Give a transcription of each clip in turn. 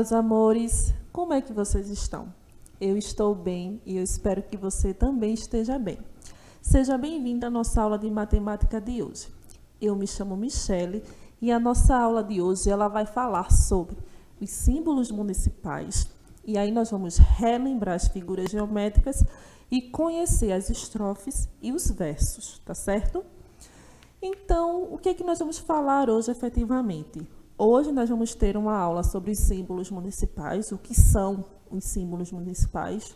meus amores, como é que vocês estão? Eu estou bem e eu espero que você também esteja bem. Seja bem-vindo à nossa aula de matemática de hoje. Eu me chamo Michele e a nossa aula de hoje ela vai falar sobre os símbolos municipais. E aí nós vamos relembrar as figuras geométricas e conhecer as estrofes e os versos, tá certo? Então, o que é que nós vamos falar hoje efetivamente? Hoje nós vamos ter uma aula sobre os símbolos municipais, o que são os símbolos municipais,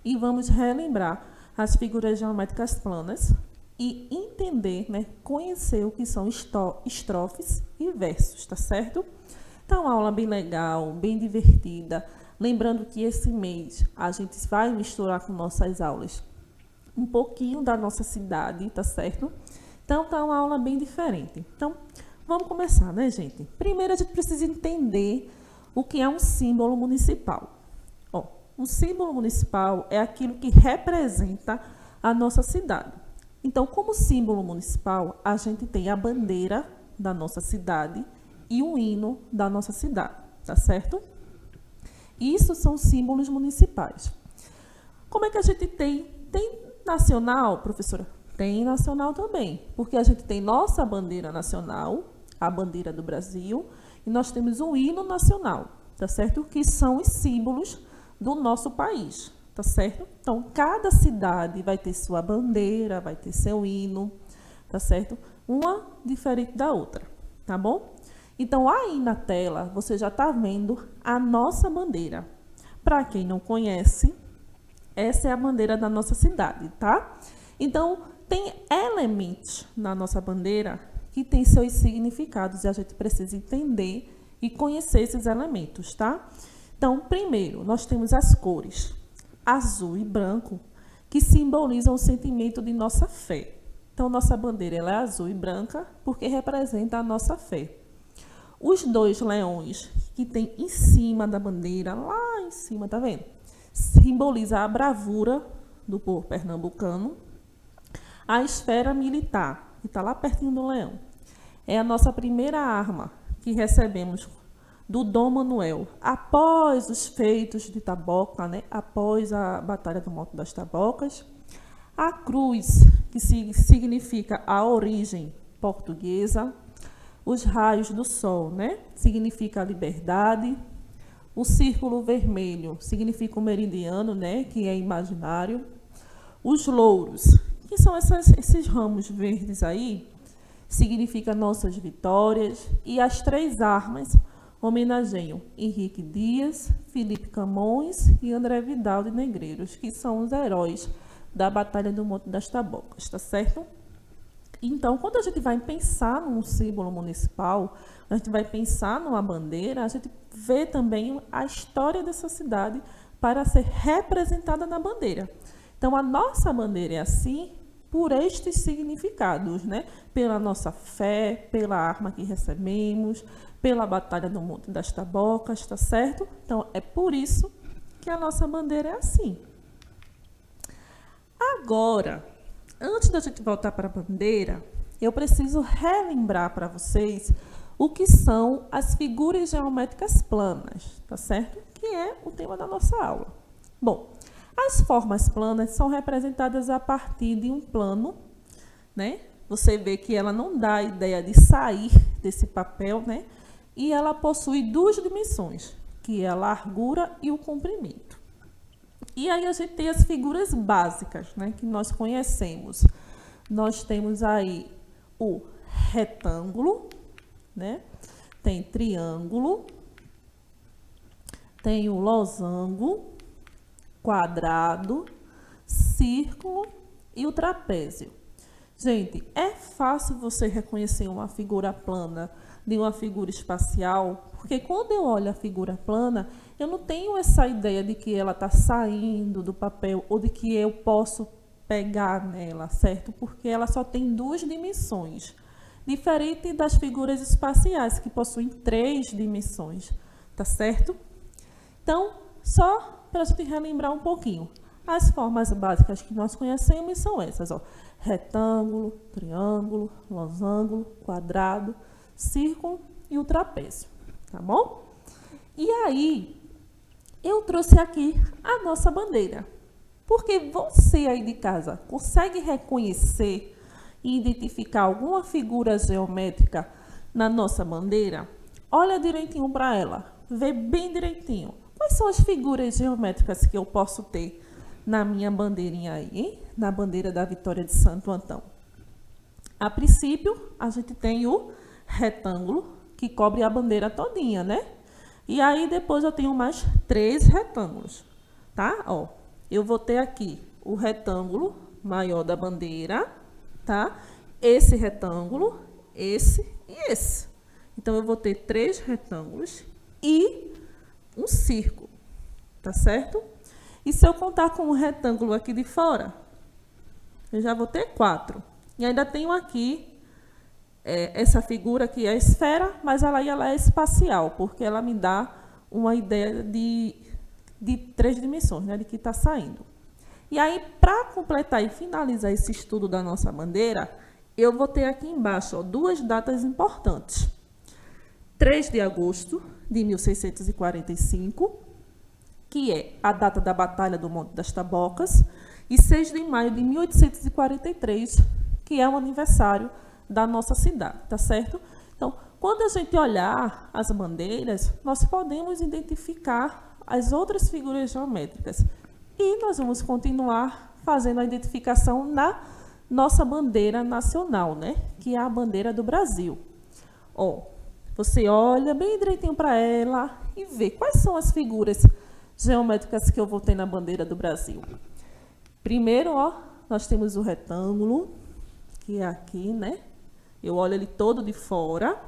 e vamos relembrar as figuras geométricas planas e entender, conhecer o que são estrofes e versos, tá certo? Então, uma aula bem legal, bem divertida. Lembrando que esse mês a gente vai misturar com nossas aulas um pouquinho da nossa cidade, tá certo? Então, tá uma aula bem diferente. Então, vamos começar, né, gente? Primeiro, a gente precisa entender o que é um símbolo municipal. Ó, um símbolo municipal é aquilo que representa a nossa cidade. Então, como símbolo municipal, a gente tem a bandeira da nossa cidade e o hino da nossa cidade, tá certo? Isso são símbolos municipais. Como é que a gente tem? Tem nacional, professora? Tem nacional também, porque a gente tem nossa bandeira nacional, a bandeira do Brasil, e nós temos o hino nacional, tá certo? Que são os símbolos do nosso país, tá certo? Então, cada cidade vai ter sua bandeira, vai ter seu hino, tá certo? Uma diferente da outra, tá bom? Então, aí na tela, você já está vendo a nossa bandeira. Para quem não conhece, essa é a bandeira da nossa cidade, tá? Então, tem elementos na nossa bandeira que têm seus significados e a gente precisa entender e conhecer esses elementos, tá? Então, primeiro, nós temos as cores azul e branco, que simbolizam o sentimento de nossa fé. Então, nossa bandeira ela é azul e branca porque representa a nossa fé. Os dois leões que tem em cima da bandeira, lá em cima, tá vendo? Simboliza a bravura do povo pernambucano. A esfera militar, que está lá pertinho do leão, é a nossa primeira arma que recebemos do Dom Manuel após os feitos de Taboca, após a Batalha do Monte das Tabocas. A cruz, que significa a origem portuguesa. Os raios do sol, significa a liberdade. O círculo vermelho significa o meridiano, que é imaginário. Os louros, que são esses ramos verdes aí, significa nossas vitórias. E as três armas homenageiam Henrique Dias, Felipe Camões e André Vidal de Negreiros, que são os heróis da Batalha do Monte das Tabocas, tá certo? Então, quando a gente vai pensar num símbolo municipal, a gente vai pensar numa bandeira, a gente vê também a história dessa cidade para ser representada na bandeira. Então, a nossa bandeira é assim por estes significados, Pela nossa fé, pela arma que recebemos, pela Batalha do Monte das Tabocas, tá certo? Então, é por isso que a nossa bandeira é assim. Agora, antes da gente voltar para a bandeira, eu preciso relembrar para vocês o que são as figuras geométricas planas, tá certo? Que é o tema da nossa aula. Bom, as formas planas são representadas a partir de um plano, Você vê que ela não dá a ideia de sair desse papel, E ela possui duas dimensões, que é a largura e o comprimento. E aí a gente tem as figuras básicas, que nós conhecemos. Nós temos aí o retângulo, Tem triângulo, tem o losango, quadrado, círculo e o trapézio. Gente, é fácil você reconhecer uma figura plana de uma figura espacial, porque quando eu olho a figura plana, eu não tenho essa ideia de que ela está saindo do papel ou de que eu posso pegar nela, certo? Porque ela só tem duas dimensões, diferente das figuras espaciais, que possuem três dimensões, tá certo? Então, só para a gente relembrar um pouquinho, as formas básicas que nós conhecemos são essas, ó: retângulo, triângulo, losango, quadrado, círculo e o trapézio, tá bom? E aí, eu trouxe aqui a nossa bandeira. Porque você aí de casa consegue reconhecer e identificar alguma figura geométrica na nossa bandeira? Olha direitinho para ela, vê bem direitinho. Quais são as figuras geométricas que eu posso ter na minha bandeirinha aí, hein? Na bandeira da Vitória de Santo Antão? A princípio, a gente tem o retângulo, que cobre a bandeira todinha, né? E aí, depois eu tenho mais 3 retângulos, tá? Ó, eu vou ter aqui o retângulo maior da bandeira, tá? Esse retângulo, esse e esse. Então, eu vou ter 3 retângulos e um círculo, tá certo? E se eu contar com um retângulo aqui de fora, eu já vou ter 4. E ainda tenho aqui essa figura que é a esfera, mas ela é espacial, porque ela me dá uma ideia de 3 dimensões, né, de que está saindo. E aí, para completar e finalizar esse estudo da nossa bandeira, eu vou ter aqui embaixo, ó, 2 datas importantes. 3 de agosto de 1645, que é a data da Batalha do Monte das Tabocas, e 6 de maio de 1843, que é o aniversário da nossa cidade, tá certo? Então, quando a gente olhar as bandeiras, nós podemos identificar as outras figuras geométricas. E nós vamos continuar fazendo a identificação na nossa bandeira nacional, né? Que é a bandeira do Brasil. Ó, você olha bem direitinho para ela e vê quais são as figuras geométricas que eu vou ter na bandeira do Brasil. Primeiro, ó, nós temos o retângulo, que é aqui, né? Eu olho ele todo de fora.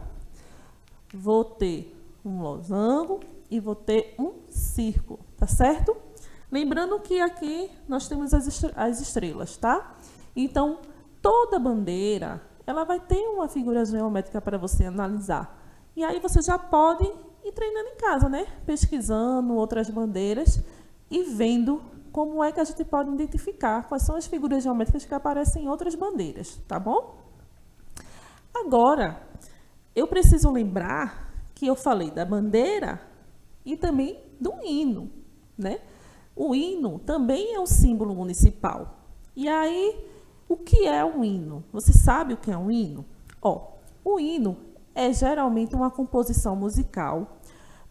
Vou ter um losango e vou ter um círculo, tá certo? Lembrando que aqui nós temos as estrelas, tá? Então, toda bandeira, ela vai ter uma figura geométrica para você analisar. E aí você já pode ir treinando em casa, né? Pesquisando outras bandeiras e vendo como é que a gente pode identificar quais são as figuras geométricas que aparecem em outras bandeiras, tá bom? Agora, eu preciso lembrar que eu falei da bandeira e também do hino, né? O hino também é um símbolo municipal. E aí, o que é um hino? Você sabe o que é um hino? Ó, o hino é geralmente uma composição musical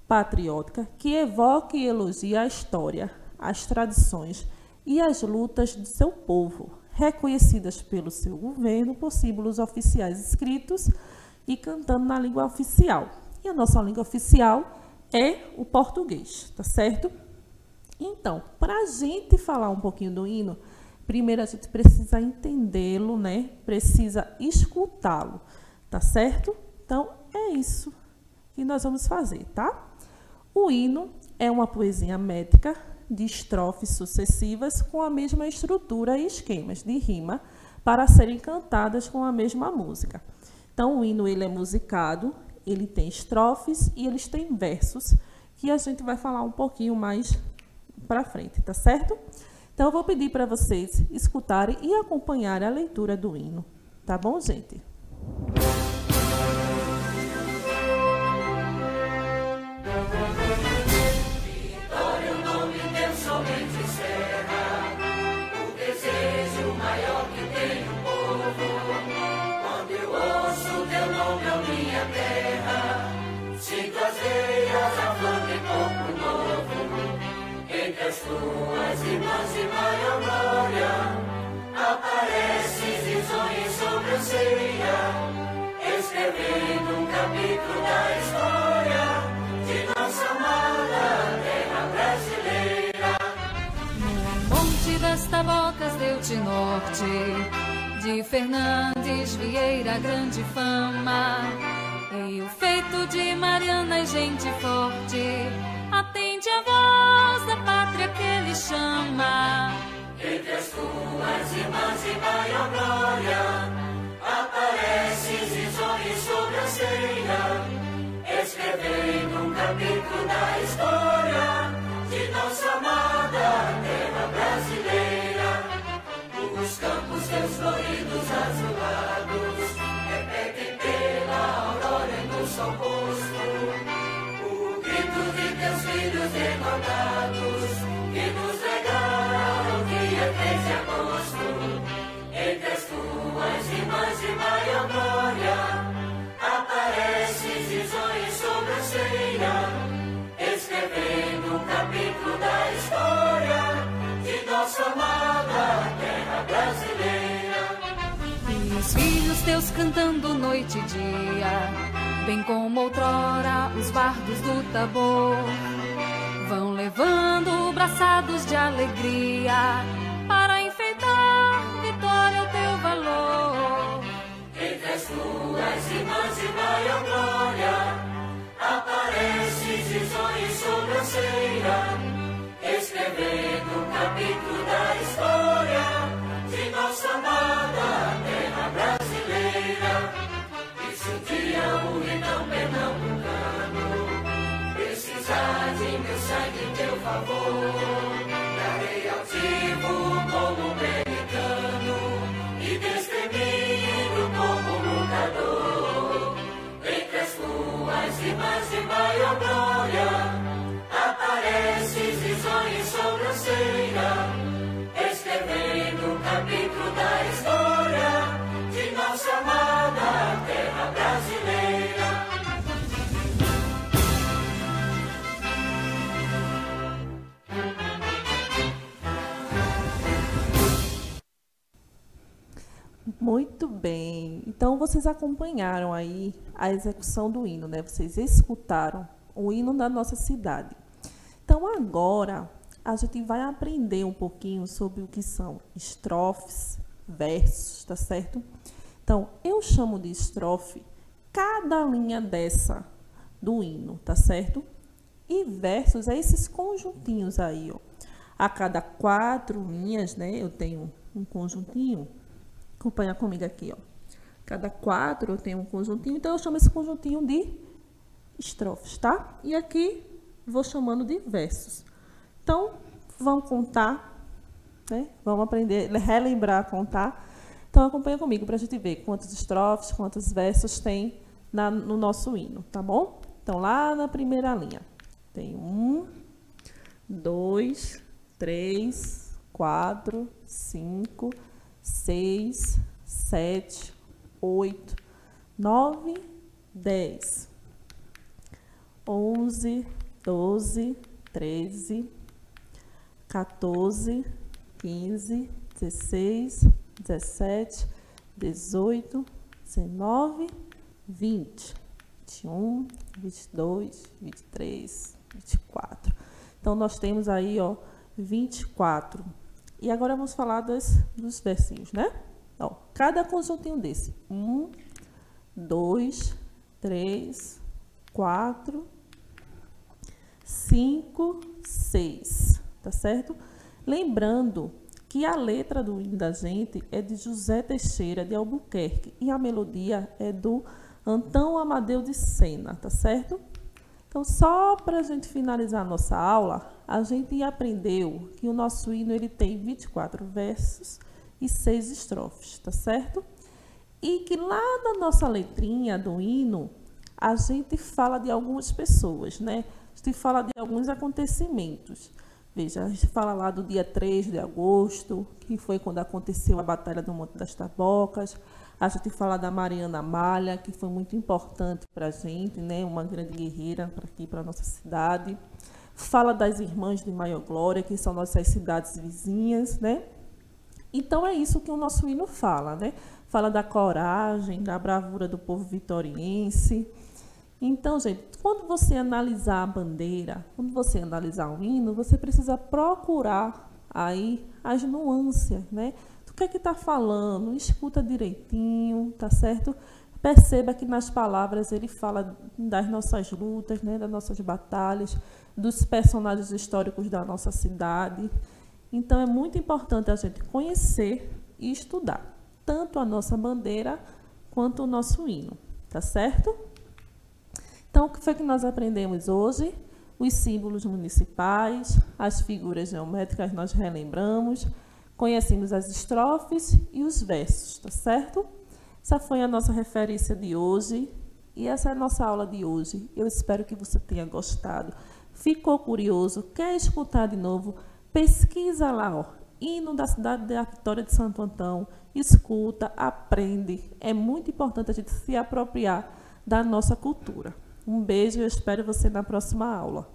patriótica que evoca e elogia a história, as tradições e as lutas de seu povo, reconhecidas pelo seu governo por símbolos oficiais escritos e cantando na língua oficial. E a nossa língua oficial é o português, tá certo? Então, para a gente falar um pouquinho do hino, primeiro a gente precisa entendê-lo, né? Precisa escutá-lo, tá certo? Então, é isso que nós vamos fazer, tá? O hino é uma poesia métrica de estrofes sucessivas com a mesma estrutura e esquemas de rima para serem cantadas com a mesma música. Então, o hino ele é musicado, ele tem estrofes e eles têm versos, que a gente vai falar um pouquinho mais para frente, tá certo? Então, eu vou pedir para vocês escutarem e acompanharem a leitura do hino, tá bom, gente? As tuas irmãs de maior glória, apareces risonho sobre a ceia, escrevendo um capítulo da história de nossa amada terra brasileira. No Monte das Tabocas deu-te norte, de Fernandes Vieira grande fama, e o feito de Mariana e gente forte, atende a voz da pátria que ele chama. Entre as tuas irmãs de maior glória, apareces risonho sobre a ceia, escrevendo um capítulo da história de nossa amada terra brasileira. Os campos teus floridos azulados repetem pela aurora e no sol posto o grito de mandados que nos legaram o dia 3 de agosto. Entre as tuas irmãs de maior glória, apareces risonho e sobrancelha, escrevendo um capítulo da história de nossa amada terra brasileira. E os filhos teus cantando noite e dia, bem como outrora os bardos do Tabor, vão levando braçados de alegria para enfeitar vitória ao teu valor. Entre as tuas irmãs de maior glória, apareces risonho e sobrancelha, escrevendo um capítulo da história de nossa amada terra brasileira. E se um dia o rincão pernambucano precisar de meu sangue e teu favor, darei altivo como americano e destemido como lutador. Entre as tuas irmãs de maior glória, apareces risonho e sobrancelha, escrevendo um capítulo da história de nossa amada terra brasileira. Muito bem. Então, vocês acompanharam aí a execução do hino, né? Vocês escutaram o hino da nossa cidade. Então, agora, a gente vai aprender um pouquinho sobre o que são estrofes, versos, tá certo? Então, eu chamo de estrofe cada linha dessa do hino, tá certo? E versos é esses conjuntinhos aí, ó. A cada 4 linhas, né, eu tenho um conjuntinho. Acompanha comigo aqui, ó. Cada 4 eu tenho um conjuntinho, então eu chamo esse conjuntinho de estrofes, tá? E aqui vou chamando de versos. Então, vamos contar, né? Vamos aprender, relembrar a contar. Então, acompanha comigo para a gente ver quantas estrofes, quantos versos tem no nosso hino, tá bom? Então, lá na primeira linha, tem 1, 2, 3, 4, 5, 6, 7, 8, 9, 10, 11, 12, 13, 14, 15, 16, 17, 18, 19, 20, 21, 22, 23, 24. Então, nós temos aí, ó, 24. E agora vamos falar dos versinhos, né? Ó, cada conjuntinho desse. 1, 2, 3, 4, 5, 6. Tá certo? Lembrando que a letra do hino da gente é de José Teixeira de Albuquerque e a melodia é do Antão Amadeu de Sena, tá certo? Então, só para a gente finalizar a nossa aula, a gente aprendeu que o nosso hino ele tem 24 versos e 6 estrofes, tá certo? E que lá na nossa letrinha do hino, a gente fala de algumas pessoas, né? A gente fala de alguns acontecimentos. Veja, a gente fala lá do dia 3 de agosto, que foi quando aconteceu a Batalha do Monte das Tabocas. A gente fala da Mariana Malha, que foi muito importante para a gente, né? Uma grande guerreira aqui para a nossa cidade. Fala das Irmãs de Maior Glória, que são nossas cidades vizinhas, né? Então, é isso que o nosso hino fala, né? Fala da coragem, da bravura do povo vitoriense. Então, gente, quando você analisar a bandeira, quando você analisar o hino, você precisa procurar aí as nuances, né? Do que é que está falando, escuta direitinho, tá certo? Perceba que nas palavras ele fala das nossas lutas, né? Das nossas batalhas, dos personagens históricos da nossa cidade. Então, é muito importante a gente conhecer e estudar tanto a nossa bandeira quanto o nosso hino, tá certo? Então, o que foi que nós aprendemos hoje? Os símbolos municipais, as figuras geométricas nós relembramos, conhecemos as estrofes e os versos, tá certo? Essa foi a nossa referência de hoje e essa é a nossa aula de hoje. Eu espero que você tenha gostado. Ficou curioso? Quer escutar de novo? Pesquisa lá, ó, hino da cidade da Vitória de Santo Antão, escuta, aprende. É muito importante a gente se apropriar da nossa cultura. Um beijo e eu espero você na próxima aula.